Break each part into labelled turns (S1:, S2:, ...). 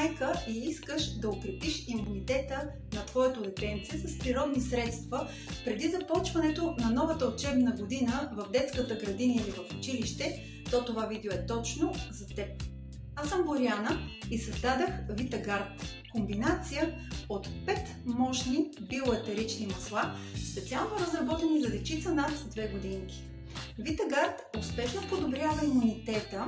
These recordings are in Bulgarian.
S1: майка и искаш да укрепиш имунитета на твоето детенце с природни средства преди започването на новата учебна година в детската градина или в училище, то това видео е точно за теб. Аз съм Боряна и създадах Vitaguard – комбинация от 5 мощни биоетерични масла, специално разработени за дечица над 2 годинки. Vitaguard успешно подобрява имунитета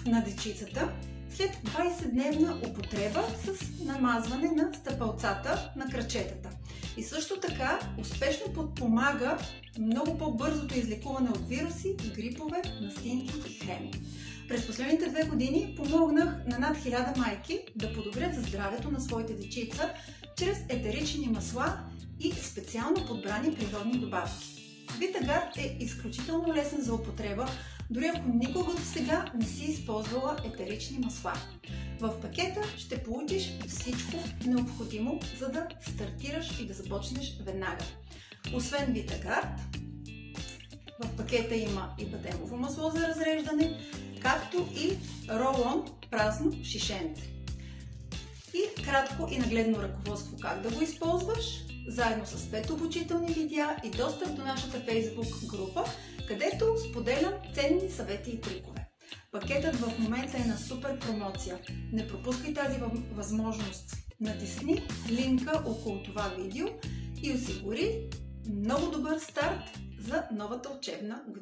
S1: на дечицата след 20-дневна употреба с намазване на стъпалцата на крачетата. И също така успешно подпомага много по-бързото излекуване от вируси, грипове, настинки и хеми. През последните 2 години помогнах на над 1000 майки да подобрят за здравето на своите дечица чрез етерични масла и специално подбрани природни добавки. Vitaguard е изключително лесен за употреба, дори ако никога до сега не си използвала етерични масла. В пакета ще получиш всичко необходимо, за да стартираш и да започнеш веднага. Освен Vitaguard, в пакета има и бадемово масло за разреждане, както и ролон празно шишенце. И кратко и нагледно ръководство как да го използваш, заедно с 5 обучителни видеа и достъп до нашата Facebook група, където споделям ценни съвети и трикове. Пакетът в момента е на супер промоция. Не пропускай тази възможност. Натисни линка около това видео и осигури много добър старт за новата учебна година.